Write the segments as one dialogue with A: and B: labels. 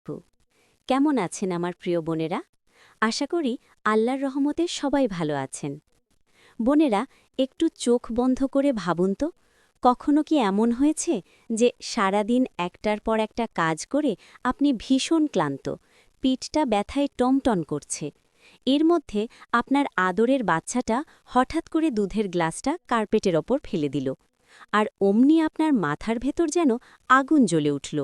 A: আপু, কেমন আছেন আমার প্রিয় বোনেরা? আশা করি আল্লাহর রহমতে সবাই ভালো আছেন। বোনেরা, একটু চোখ বন্ধ করে ভাবুন তো, কখনো কি এমন হয়েছে যে সারাদিন একটার পর একটা কাজ করে আপনি ভীষণ ক্লান্ত, পিঠটা ব্যথায় টনটন করছে। এর মধ্যে আপনার আদরের বাচ্চাটা হঠাৎ করে দুধের গ্লাসটা কার্পেটের ওপর ফেলে দিল, আর অমনি আপনার মাথার ভেতর যেন আগুন জ্বলে উঠল।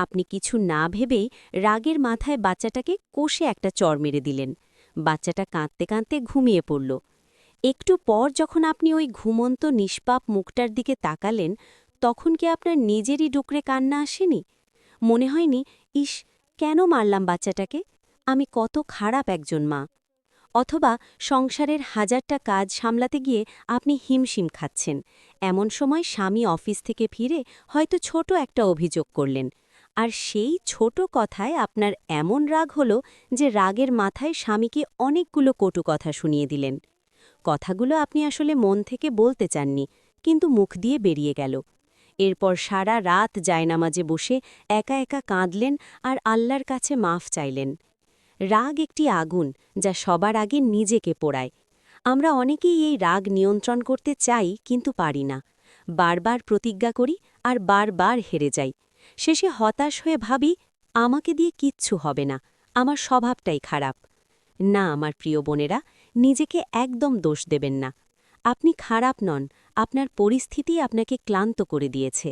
A: আপনি কিছু না ভেবেই রাগের মাথায় বাচ্চাটাকে কষে একটা চড় মেরে দিলেন। বাচ্চাটা কাঁদতে কাঁদতে ঘুমিয়ে পড়ল। একটু পর যখন আপনি ওই ঘুমন্ত নিষ্পাপ মুখটার দিকে তাকালেন, তখন কি আপনার নিজেরই ডুকরে কান্না আসেনি? মনে হয়নি, ইস, কেন মারলাম বাচ্চাটাকে? আমি কত খারাপ একজন মা। অথবা সংসারের হাজারটা কাজ সামলাতে গিয়ে আপনি হিমশিম খাচ্ছেন। এমন সময় স্বামী অফিস থেকে ফিরে হয়তো ছোট একটা অভিযোগ করলেন, আর সেই ছোট কথায় আপনার এমন রাগ হলো যে রাগের মাথায় স্বামীকে অনেকগুলো কটু কথা শুনিয়ে দিলেন। কথাগুলো আপনি আসলে মন থেকে বলতে চাননি, কিন্তু মুখ দিয়ে বেরিয়ে গেল। এরপর সারা রাত জায়নামাজে বসে একা একা কাঁদলেন আর আল্লাহর কাছে মাফ চাইলেন। রাগ একটি আগুন যা সবার আগে নিজেকে পোড়ায়। আমরা অনেকেই এই রাগ নিয়ন্ত্রণ করতে চাই, কিন্তু পারি না। বারবার প্রতিজ্ঞা করি আর বারবার হেরে যাই। শেষে হতাশ হয়ে ভাবি, আমাকে দিয়ে কিচ্ছু হবে না, আমার স্বভাবটাই খারাপ। না আমার প্রিয় বোনেরা, নিজেকে একদম দোষ দেবেন না। আপনি খারাপ নন, আপনার পরিস্থিতি আপনাকে ক্লান্ত করে দিয়েছে।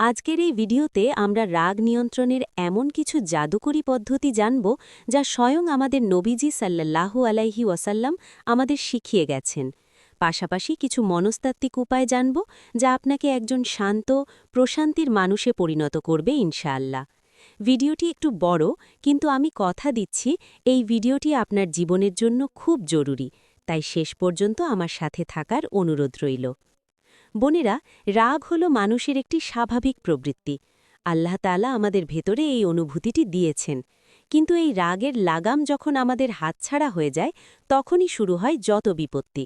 A: আজকের এই ভিডিওতে আমরা রাগ নিয়ন্ত্রণের এমন কিছু জাদুকরী পদ্ধতি জানব যা স্বয়ং আমাদের নবীজি সাল্লাল্লাহু আলাইহি ওয়াসাল্লাম আমাদের শিখিয়ে গেছেন। পাশাপাশি কিছু মনস্তাত্ত্বিক উপায় জানব যা আপনাকে একজন শান্ত, প্রশান্তির মানুষে পরিণত করবে ইনশাআল্লাহ। ভিডিওটি একটু বড়, কিন্তু আমি কথা দিচ্ছি এই ভিডিওটি আপনার জীবনের জন্য খুব জরুরি, তাই শেষ পর্যন্ত আমার সাথে থাকার অনুরোধ রইল। বোনেরা, রাগ হল মানুষের একটি স্বাভাবিক প্রবৃত্তি। আল্লাহ তাআলা আমাদের ভেতরে এই অনুভূতিটি দিয়েছেন। কিন্তু এই রাগের লাগাম যখন আমাদের হাতছাড়া হয়ে যায়, তখনই শুরু হয় যত বিপত্তি।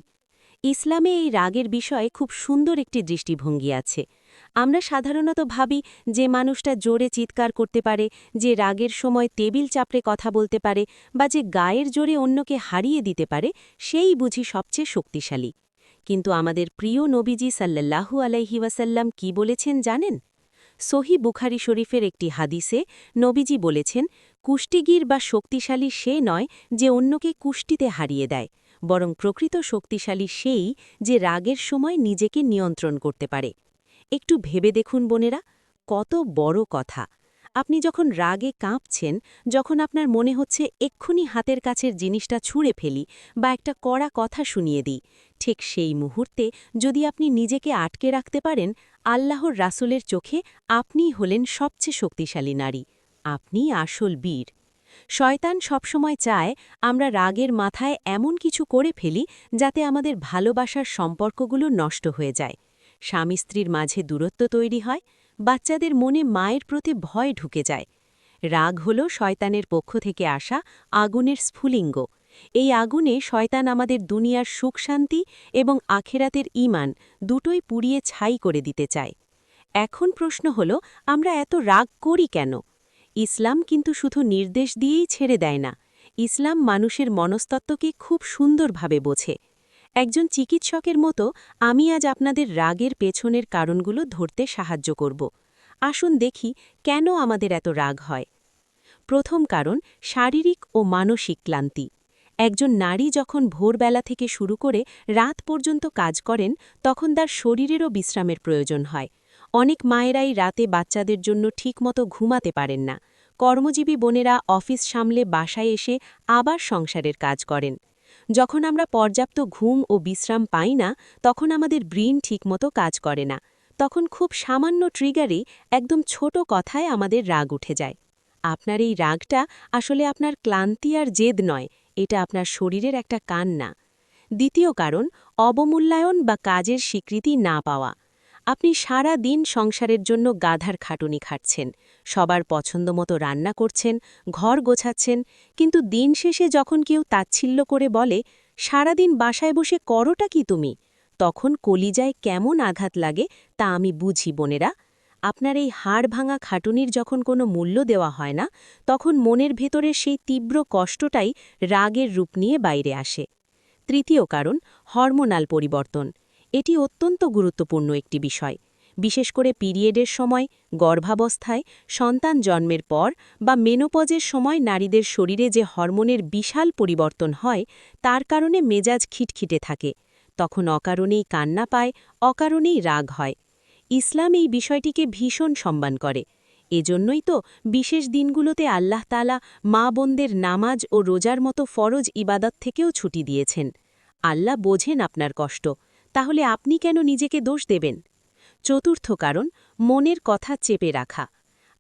A: ইসলামে এই রাগের বিষয়ে খুব সুন্দর একটি দৃষ্টিভঙ্গি আছে। আমরা সাধারণত ভাবি যে মানুষটা জোরে চিৎকার করতে পারে, যে রাগের সময় টেবিল চাপড়ে কথা বলতে পারে, বা যে গায়ের জোরে অন্যকে হারিয়ে দিতে পারে, সেই বুঝি সবচেয়ে শক্তিশালী। কিন্তু আমাদের প্রিয় নবীজি সাল্লাল্লাহু আলাইহি ওয়াসাল্লাম কি বলেছেন জানেন? সহি বুখারী শরীফের একটি হাদিসে নবীজি বলেছেন, কুষ্টিগীর বা শক্তিশালী সে নয় যে অন্যকে কুষ্টিতে হারিয়ে দেয়, বরং প্রকৃত শক্তিশালী সেই যে রাগের সময় নিজেকে নিয়ন্ত্রণ করতে পারে। একটু ভেবে দেখুন বোনেরা, কত বড় কথা। আপনি যখন রাগে কাঁপছেন, যখন আপনার মনে হচ্ছে এক্ষুনি হাতের কাছের জিনিসটা ছুঁড়ে ফেলি বা একটা কড়া কথা শুনিয়ে দিই, ঠিক সেই মুহূর্তে যদি আপনি নিজেকে আটকে রাখতে পারেন, আল্লাহর রাসূলের চোখে আপনিই হলেন সবচেয়ে শক্তিশালী নারী। আপনিই আসল বীর। শয়তান সবসময় চায় আমরা রাগের মাথায় এমন কিছু করে ফেলি যাতে আমাদের ভালোবাসার সম্পর্কগুলো নষ্ট হয়ে যায়। স্বামী স্ত্রীর মাঝে দূরত্ব তৈরি হয়, বাচ্চাদের মনে মায়ের প্রতি ভয় ঢুকে যায়। রাগ হল শয়তানের পক্ষ থেকে আসা আগুনের স্ফুলিঙ্গ। এই আগুনে শয়তান আমাদের দুনিয়ার সুখ শান্তি এবং আখেরাতের ঈমান দুটোই পুড়িয়ে ছাই করে দিতে চায়। এখন প্রশ্ন হল, আমরা এত রাগ করি কেন? ইসলাম কিন্তু শুধু নির্দেশ দিয়েই ছেড়ে দেয় না। ইসলাম মানুষের মনস্তত্ত্বকে খুব সুন্দরভাবে বোঝে। একজন চিকিৎসকের মতো আমি আজ আপনাদের রাগের পেছনের কারণগুলো ধরতে সাহায্য করব। আসুন দেখি কেন আমাদের এত রাগ হয়। প্রথম কারণ, শারীরিক ও মানসিক ক্লান্তি। একজন নারী যখন ভোরবেলা থেকে শুরু করে রাত পর্যন্ত কাজ করেন, তখন তার শরীরেরও বিশ্রামের প্রয়োজন হয়। অনেক মায়েরাই রাতে বাচ্চাদের জন্য ঠিকমতো ঘুমাতে পারেন না। কর্মজীবী বোনেরা অফিস সামলে বাসায় এসে আবার সংসারের কাজ করেন। যখন আমরা পর্যাপ্ত ঘুম ও বিশ্রাম পাই না, তখন আমাদের ব্রেন ঠিকমতো কাজ করে না। তখন খুব সামান্য ট্রিগারেই, একদম ছোট কথায় আমাদের রাগ উঠে যায়। আপনার এই রাগটা আসলে আপনার ক্লান্তি আর জেদ নয়, এটা আপনার শরীরের একটা কান্না। দ্বিতীয় কারণ, অবমূল্যায়ন বা কাজের স্বীকৃতি না পাওয়া। আপনি সারা দিন সংসারের জন্য গাধার খাটুনি খাটছেন, সবার পছন্দমতো রান্না করছেন, ঘর গোছাচ্ছেন, কিন্তু দিন শেষে যখন কেউ তাচ্ছিল্য করে বলে, সারাদিন বাসায় বসে করোটা কি তুমি, তখন কলিজায় কেমন আঘাত লাগে তা আমি বুঝি বোনেরা।
B: আপনার এই হাড় ভাঙা খাটুনির যখন কোনো মূল্য দেওয়া হয় না, তখন মনের ভেতরের সেই তীব্র কষ্টটাই রাগের রূপ নিয়ে বাইরে আসে। তৃতীয় কারণ, হরমোনাল পরিবর্তন। এটি অত্যন্ত গুরুত্বপূর্ণ একটি বিষয়। বিশেষ করে পিরিয়ডের সময়, গর্ভাবস্থায়, সন্তান জন্মের পর বা মেনোপজের সময় নারীদের শরীরে যে হরমোনের বিশাল পরিবর্তন হয়, তার কারণে মেজাজ খিটখিটে থাকে। তখন অকারণেই কান্না পায়, অকারণেই রাগ হয়। ইসলাম এই বিষয়টিকে ভীষণ সম্মান করে। এজন্যই তো বিশেষ দিনগুলোতে আল্লাহ তাআলা মা বোনদের নামাজ ও রোজার মতো ফরজ ইবাদত থেকেও ছুটি দিয়েছেন। আল্লাহ বোঝেন আপনার কষ্ট, তাহলে আপনি কেন নিজেকে দোষ দেবেন? চতুর্থ কারণ, মনের কথা চেপে রাখা।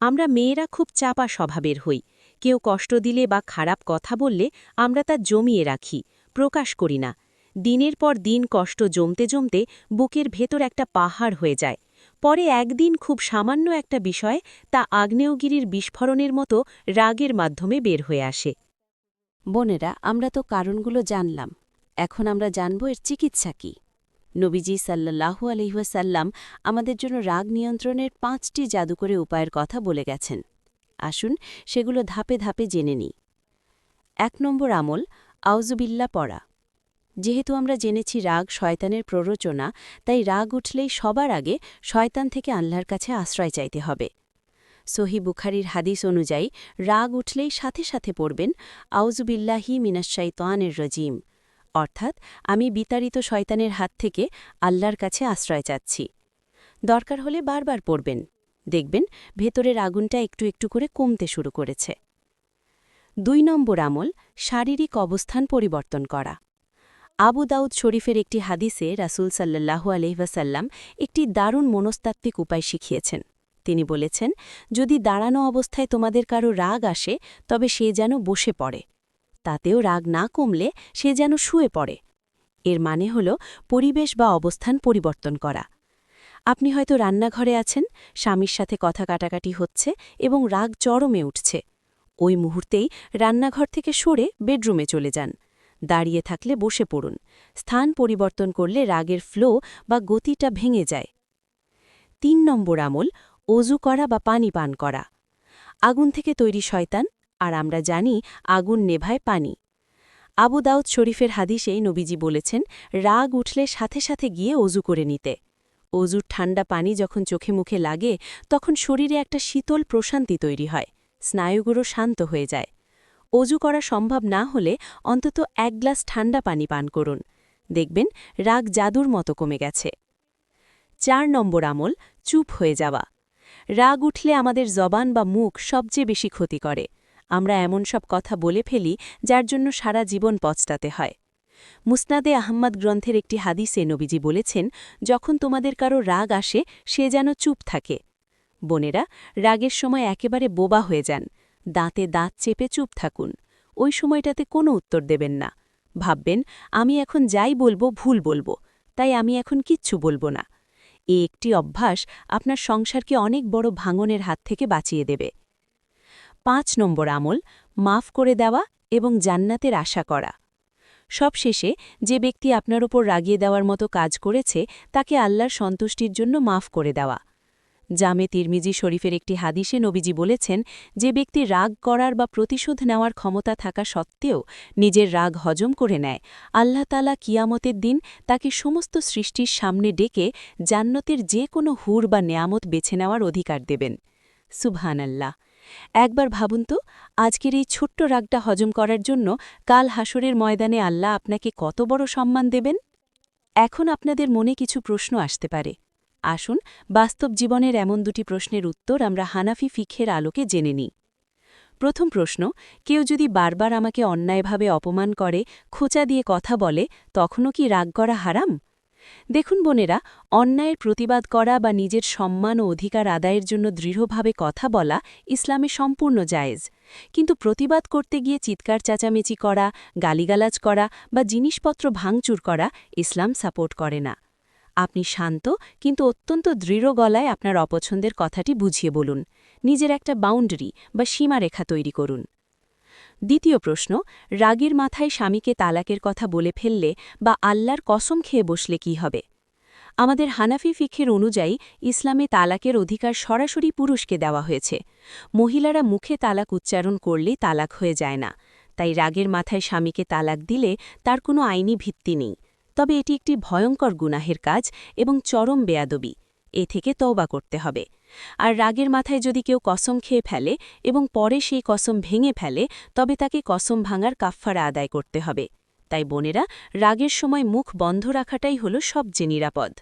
B: আমরা মেয়েরা খুব চাপা স্বভাবের হই। কেউ কষ্ট দিলে বা খারাপ কথা বললে আমরা তা জমিয়ে রাখি, প্রকাশ করি না। দিনের পর দিন কষ্ট জমতে জমতে বুকের ভেতর একটা পাহাড় হয়ে যায়। পরে একদিন খুব সামান্য একটা বিষয় তা আগ্নেয়গিরির বিস্ফোরণের মতো রাগের মাধ্যমে বের হয়ে আসে।
A: বোনেরা, আমরা তো কারণগুলো জানলাম। এখন আমরা জানব এর চিকিৎসা কি। নবীজি সাল্লাল্লাহু আলাইহি ওয়াসাল্লাম আমাদের জন্য রাগ নিয়ন্ত্রণের 5টি জাদুকরী উপায়ের কথা বলে গেছেন। আসুন সেগুলো ধাপে ধাপে জেনে নিই। 1 নম্বর আমল, আউযুবিল্লাহ পড়া। যেহেতু আমরা জেনেছি রাগ শয়তানের প্ররোচনা, তাই রাগ উঠলেই সবার আগে শয়তান থেকে আল্লাহর কাছে আশ্রয় চাইতে হবে। সহিহ বুখারীর হাদিস অনুযায়ী রাগ উঠলেই সাথে সাথে পড়বেন আউযুবিল্লাহি মিনাশ শাইতানির রাজিম, অর্থাৎ আমি বিতাড়িত শয়তানের হাত থেকে আল্লাহর কাছে আশ্রয় চাচ্ছি। দরকার হলে বারবার পড়বেন, দেখবেন ভেতরের আগুনটা একটু একটু করে কমতে শুরু করেছে। 2 নম্বর আমল, শারীরিক অবস্থান পরিবর্তন করা। আবু দাউদ শরীফের একটি হাদিসে রাসূল সাল্লাল্লাহু আলাইহি ওয়াসাল্লাম একটি দারুণ মনস্তাত্ত্বিক উপায় শিখিয়েছেন। তিনি বলেছেন, যদি দাঁড়ানো অবস্থায় তোমাদের কারো রাগ আসে, তবে সে যেন বসে পড়ে। তাতেও রাগ না কমলে সে যেন শুয়ে পড়ে। এর মানে হল পরিবেশ বা অবস্থান পরিবর্তন করা। আপনি হয়তো রান্নাঘরে আছেন, স্বামীর সাথে কথা কাটাকাটি হচ্ছে এবং রাগ চরমে উঠছে। ওই মুহূর্তেই রান্নাঘর থেকে সরে বেডরুমে চলে যান। দাঁড়িয়ে থাকলে বসে পড়ুন। স্থান পরিবর্তন করলে রাগের ফ্লো বা গতিটা ভেঙে যায়। 3 নম্বর আমল, অজু করা বা পানি পান করা। আগুন থেকে তৈরি শয়তান, আর আমরা জানি আগুন নেভায় পানি। আবু দাউদ শরীফের হাদিসে নবীজি বলেছেন, রাগ উঠলে সাথে সাথে গিয়ে অজু করে নিতে। অজুর ঠান্ডা পানি যখন চোখে মুখে লাগে, তখন শরীরে একটা শীতল প্রশান্তি তৈরি হয়, স্নায়ুগুলো শান্ত হয়ে যায়। অজু করা সম্ভব না হলে অন্তত 1 গ্লাস ঠান্ডা পানি পান করুন, দেখবেন রাগ জাদুর মতো কমে গেছে। 4 নম্বর আমল, চুপ হয়ে যাওয়া। রাগ উঠলে আমাদের জবান বা মুখ সবচেয়ে বেশি ক্ষতি করে। আমরা এমন সব কথা বলে ফেলি যার জন্য সারা জীবন পচতাতে হয়। মুসনাদে আহম্মদ গ্রন্থের একটি হাদিসে নবীজি বলেছেন, যখন তোমাদের কারো রাগ আসে সে যেন চুপ থাকে। বোনেরা, রাগের সময় একেবারে বোবা হয়ে যান, দাঁতে দাঁত চেপে চুপ থাকুন। ওই সময়টাতে কোনো উত্তর দেবেন না। ভাববেন, আমি এখন যাই বলবো ভুল বলবো, তাই আমি এখন কিচ্ছু বলবো না। এই একটি অভ্যাস আপনার সংসারকে অনেক বড় ভাঙনের হাত থেকে বাঁচিয়ে দেবে। 5 নম্বর আমল, মাফ করে দেওয়া এবং জান্নাতের আশা করা। সবশেষে, যে ব্যক্তি আপনার ওপর রাগিয়ে দেওয়ার মতো কাজ করেছে, তাকে আল্লাহর সন্তুষ্টির জন্য মাফ করে দেওয়া। জামে তিরমিজি শরীফের একটি হাদিসে নবীজি বলেছেন, যে ব্যক্তি রাগ করার বা প্রতিশোধ নেওয়ার ক্ষমতা থাকা সত্ত্বেও নিজের রাগ হজম করে নেয়, আল্লাহ তাআলা কিয়ামতের দিন তাকে সমস্ত সৃষ্টির সামনে ডেকে জান্নাতের যে কোনো হুর বা নেয়ামত বেছে নেওয়ার অধিকার দেবেন। সুবহানাল্লাহ। একবার ভাবুন তো, আজকের এই ছোট্ট রাগটা হজম করার জন্য কাল হাসরের ময়দানে আল্লাহ আপনাকে কত বড় সম্মান দেবেন। এখন আপনাদের মনে কিছু প্রশ্ন আসতে পারে। আসুন বাস্তব জীবনের এমন 2টি প্রশ্নের উত্তর আমরা হানাফি ফিকহের আলোকে জেনে নিই। প্রথম প্রশ্ন, কেউ যদি বারবার আমাকে অন্যায়ভাবে অপমান করে, খোঁচা দিয়ে কথা বলে, তখনও কি রাগ করা হারাম? দেখুন বোনেরা, অন্যায়ের প্রতিবাদ করা বা নিজের সম্মান ও অধিকার আদায়ের জন্য দৃঢ়ভাবে কথা বলা ইসলামে সম্পূর্ণ জায়েজ। কিন্তু প্রতিবাদ করতে গিয়ে চিৎকার চেঁচামেচি করা, গালিগালাজ করা বা জিনিসপত্র ভাঙচুর করা ইসলাম সাপোর্ট করে না। আপনি শান্ত কিন্তু অত্যন্ত দৃঢ় গলায় আপনার অপছন্দের কথাটি বুঝিয়ে বলুন। নিজের একটা বাউন্ডারি বা সীমারেখা তৈরি করুন। দ্বিতীয় প্রশ্ন, রাগের মাথায় স্বামীকে তালাকের কথা বলে ফেললে বা আল্লাহর কসম খেয়ে বসলে কি হবে?
B: আমাদের হানাফি ফিকহের অনুযায়ী ইসলামে তালাকের অধিকার সরাসরি পুরুষকে দেওয়া হয়েছে। মহিলারা মুখে তালাক উচ্চারণ করলেই তালাক হয়ে যায় না, তাই রাগের মাথায় স্বামীকে তালাক দিলে তার কোনো আইনি ভিত্তি নেই। তবে এটি একটি ভয়ঙ্কর গুনাহের কাজ এবং চরম বেয়াদবি। এ থেকে তওবা করতে হবে। আর রাগের মাথায় যদি কেউ কসম খেয়ে ফেলে এবং পরে সেই কসম ভেঙে ফেলে, তবে তাকে কসম ভাঙার কাফফারা আদায় করতে হবে। তাই বোনেরা, রাগের সময় মুখ বন্ধ রাখাটাই হল সবচেয়ে নিরাপদ।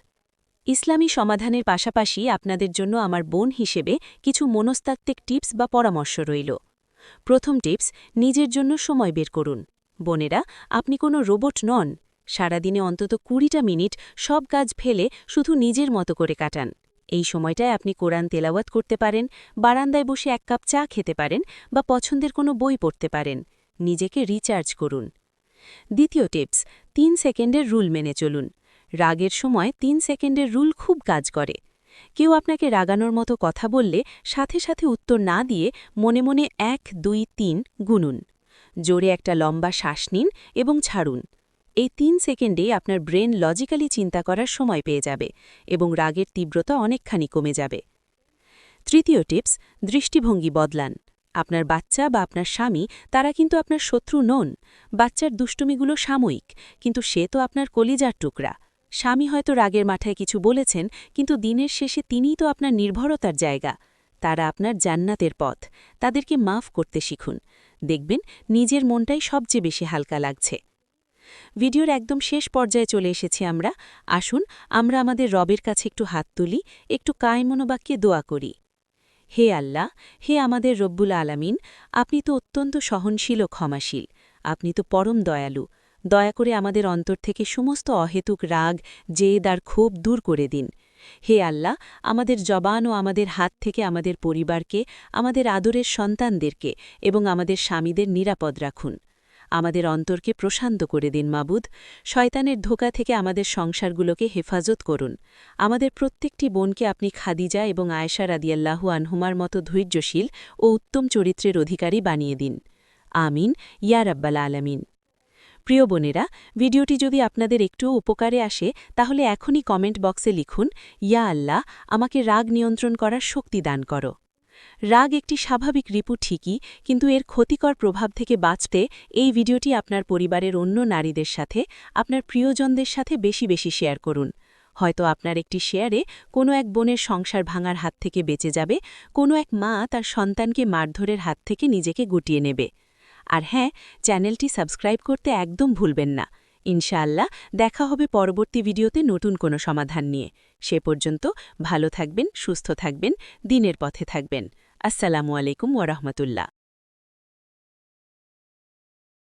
B: ইসলামী সমাধানের পাশাপাশি আপনাদের জন্য আমার বোন হিসেবে কিছু মনস্তাত্ত্বিক টিপস বা পরামর্শ রইল। প্রথম টিপস, নিজের জন্য সময় বের করুন। বোনেরা, আপনি কোনো রোবট নন। সারাদিনে অন্তত ২০টা মিনিট সব কাজ ফেলে শুধু নিজের মতো করে কাটান। এই সময়টায় আপনি কোরআন তেলাওয়াত করতে পারেন, বারান্দায় বসে ১ কাপ চা খেতে পারেন বা পছন্দের কোনো বই পড়তে পারেন। নিজেকে রিচার্জ করুন। দ্বিতীয় টিপস, ৩ সেকেন্ডের রুল মেনে চলুন। রাগের সময় ৩ সেকেন্ডের রুল খুব কাজ করে। কেউ আপনাকে রাগানোর মতো কথা বললে সাথে সাথে উত্তর না দিয়ে মনে মনে ১, ২, ৩ গুনুন। জোরে একটা লম্বা শ্বাস নিন এবং ছাড়ুন। এই ৩ সেকেন্ডেই আপনার ব্রেন লজিক্যালি চিন্তা করার সময় পেয়ে যাবে এবং রাগের তীব্রতা অনেকখানি কমে যাবে। তৃতীয় টিপস, দৃষ্টিভঙ্গি বদলান। আপনার বাচ্চা বা আপনার স্বামী তারা কিন্তু আপনার শত্রু নন। বাচ্চার দুষ্টুমিগুলো সাময়িক, কিন্তু সে তো আপনার কলিজার টুকরা। স্বামী হয়তো রাগের মাথায় কিছু বলেছেন, কিন্তু দিনের শেষে তিনিই তো আপনার নির্ভরতার জায়গা। তারা আপনার জান্নাতের পথ। তাদেরকে মাফ করতে শিখুন। দেখবেন নিজের মনটাই সবচেয়ে বেশি হালকা লাগছে। ভিডিওর একদম শেষ পর্যায়ে চলে এসেছি আমরা। আসুন আমরা আমাদের রবের কাছে একটু হাত তুলি, একটু কায়মনোবাক্যে দোয়া করি। হে আল্লাহ, হে আমাদের রব্বুল আলামিন, আপনি তো অত্যন্ত সহনশীল ও ক্ষমাশীল। আপনি তো পরম দয়ালু। দয়া করে আমাদের অন্তর থেকে সমস্ত অহেতুক রাগ, জেদ আর ক্ষোভ দূর করে দিন। হে আল্লাহ, আমাদের জবান ও আমাদের হাত থেকে আমাদের পরিবারকে, আমাদের আদরের সন্তানদেরকে এবং আমাদের স্বামীদের নিরাপদ রাখুন। আমাদের অন্তরকে প্রশান্ত করে দিন মাবুদ। শয়তানের ধোঁকা থেকে আমাদের সংসারগুলোকে হেফাজত করুন। আমাদের প্রত্যেকটি বোনকে আপনি খাদিজা এবং আয়েশা রাদিয়াল্লাহু আনহুমার মতো ধৈর্যশীল ও উত্তম চরিত্রের অধিকারী বানিয়ে দিন। আমিন ইয়া রাব্বাল আলামিন। প্রিয় বোনেরা, ভিডিওটি যদি আপনাদের একটুও উপকারে আসে তাহলে এখনই কমেন্ট বক্সে লিখুন, ইয়া আল্লাহ, আমাকে রাগ নিয়ন্ত্রণ করার শক্তি দান করো। রাগ একটি স্বাভাবিক রিপু ঠিকই, কিন্তু এর ক্ষতিকর প্রভাব থেকে বাঁচতে এই ভিডিওটি আপনার পরিবারের অন্য নারীদের সাথে, আপনার প্রিয়জনদের সাথে বেশি বেশি শেয়ার করুন। হয়তো আপনার একটি শেয়ারে কোনো এক বোনের সংসার ভাঙার হাত থেকে বেঁচে যাবে, কোনো এক মা তার সন্তানকে মারধরের হাত থেকে নিজেকে গুটিয়ে নেবে। আর হ্যাঁ, চ্যানেলটি সাবস্ক্রাইব করতে একদম ভুলবেন না। ইনশাআল্লাহ দেখা হবে পরবর্তী ভিডিওতে নতুন কোনো সমাধান নিয়ে। সে পর্যন্ত ভালো থাকবেন, সুস্থ থাকবেন, দিনের পথে থাকবেন। আসসালামু আলাইকুম ওয়া রাহমাতুল্লাহ।